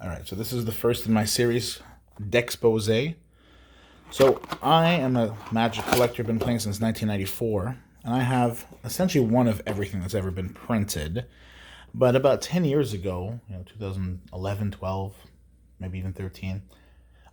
Alright, so this is the first in my series, Dexposé. So I am a Magic collector, been playing since 1994, and I have essentially one of everything that's ever been printed. But about 10 years ago, 2011, 12, maybe even 13,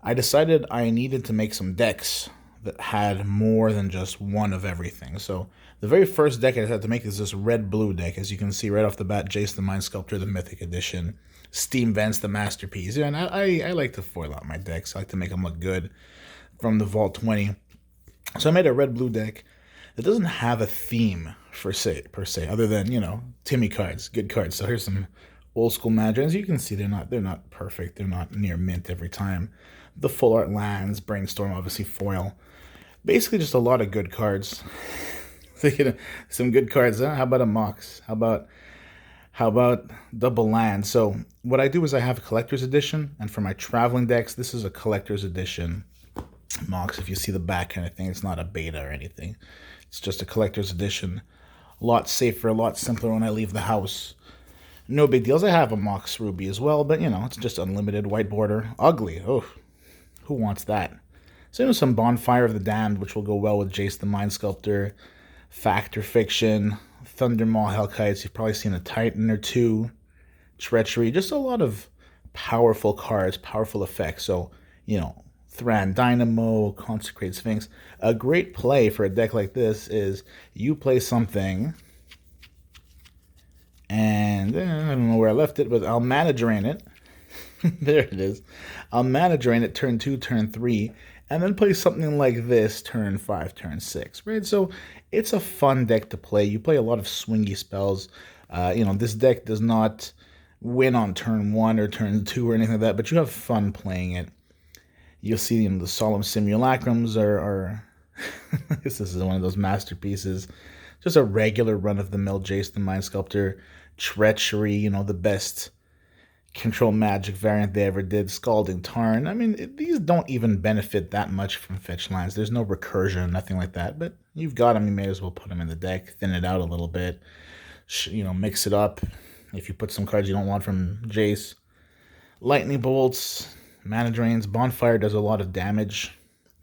I decided I needed to make some decks that had more than just one of everything. So the very first deck I decided to make is this red-blue deck. As you can see right off the bat, Jace the Mind Sculptor, the Mythic Edition, Steam Vents, the Masterpiece. Yeah, and I like to foil out my decks. I like to make them look good from the Vault 20. So I made a red-blue deck that doesn't have a theme per se, other than, Timmy cards, good cards. So here's some old school Magic. As you can see, they're not perfect. They're not near mint every time. The full art lands, Brainstorm, obviously foil. Basically, just a lot of good cards. Thinking of some good cards, huh? How about a Mox? How about double land? So what I do is I have a collector's edition, and for my traveling decks, this is a collector's edition Mox. If you see the back kind of thing, it's not a beta or anything. It's just a collector's edition. A lot safer, a lot simpler when I leave the house. No big deals. I have a Mox Ruby as well, but it's just unlimited white border. Ugly. Oh, who wants that? So some Bonfire of the Damned, which will go well with Jace the Mind Sculptor, Fact or Fiction, Thundermaw Hellkites. You've probably seen a Titan or two, Treachery. Just a lot of powerful cards, powerful effects. So, Thran Dynamo, Consecrate Sphinx. A great play for a deck like this is you play something, and I don't know where I left it, but I'll Mana Drain it. There it is. I'll Mana Drain it turn 2, turn 3, and then play something like this turn 5, turn 6, right? So it's a fun deck to play. You play a lot of swingy spells. This deck does not win on turn 1 or turn 2 or anything like that, but you have fun playing it. You'll see the Solemn Simulacrums are this is one of those masterpieces. Just a regular run-of-the-mill Jace the Mind Sculptor. Treachery, the best control magic variant they ever did. Scalding Tarn. I mean, these don't even benefit that much from fetch lines. There's no recursion, nothing like that. But you've got them, you may as well put them in the deck. Thin it out a little bit. Mix it up. If you put some cards you don't want from Jace. Lightning Bolts, Mana Drains. Bonfire does a lot of damage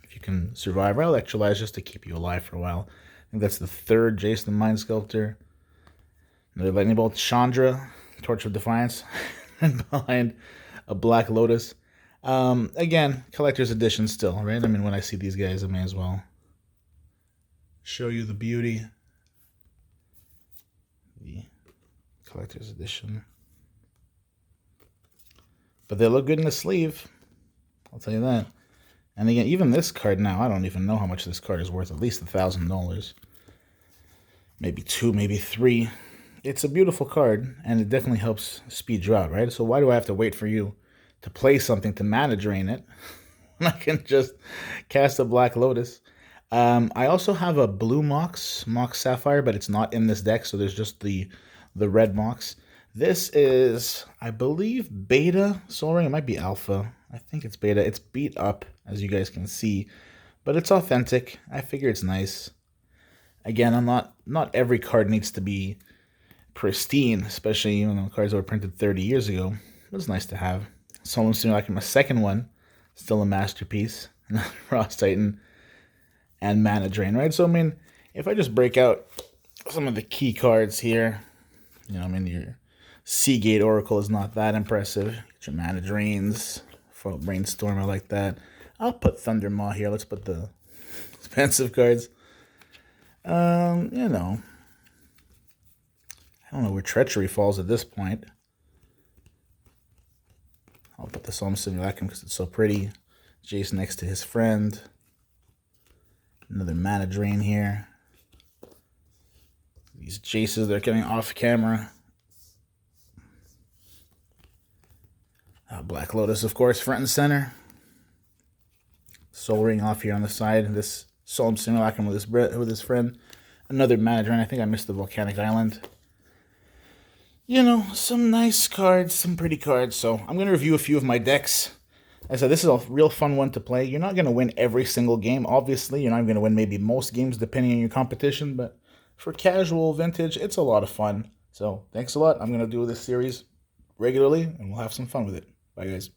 if you can survive. Or Electrolyze just to keep you alive for a while. I think that's the third Jace the Mind Sculptor. Another Lightning Bolt. Chandra, Torch of Defiance. And behind a Black Lotus. Again, collector's edition still, right? I mean, when I see these guys, I may as well show you the beauty. The collector's edition. But they look good in the sleeve. I'll tell you that. And again, even this card now, I don't even know how much this card is worth. At least $1,000. Maybe 2, maybe 3. It's a beautiful card, and it definitely helps speed you out, right? So why do I have to wait for you to play something to Mana Drain it when I can just cast a Black Lotus? I also have a blue Mox Sapphire, but it's not in this deck, so there's just the red Mox. This is, I believe, Beta Soul Ring. It might be Alpha. I think it's Beta. It's beat up, as you guys can see, but it's authentic. I figure it's nice. Again, not every card needs to be pristine, especially cards that were printed 30 years ago. It was nice to have. Solemn Simulacrum, my second one, still a masterpiece. Frost Titan and Mana Drain, right? So I mean, if I just break out some of the key cards here, your Seagate Oracle is not that impressive. Get your Mana Drains, Brainstorm, I like that. I'll put Thundermaw here. Let's put the expensive cards. I don't know where Treachery falls at this point. I'll put the Solemn Simulacrum because it's so pretty. Jace next to his friend. Another Mana Drain here. These Jaces, they're getting off camera. Black Lotus, of course, front and center. Soul Ring off here on the side. This Solemn Simulacrum with his friend. Another Mana Drain. I think I missed the Volcanic Island. Some nice cards, some pretty cards. So I'm going to review a few of my decks. As I said, this is a real fun one to play. You're not going to win every single game. Obviously, you're not going to win maybe most games depending on your competition. But for casual vintage, it's a lot of fun. So thanks a lot. I'm going to do this series regularly, and we'll have some fun with it. Bye, guys.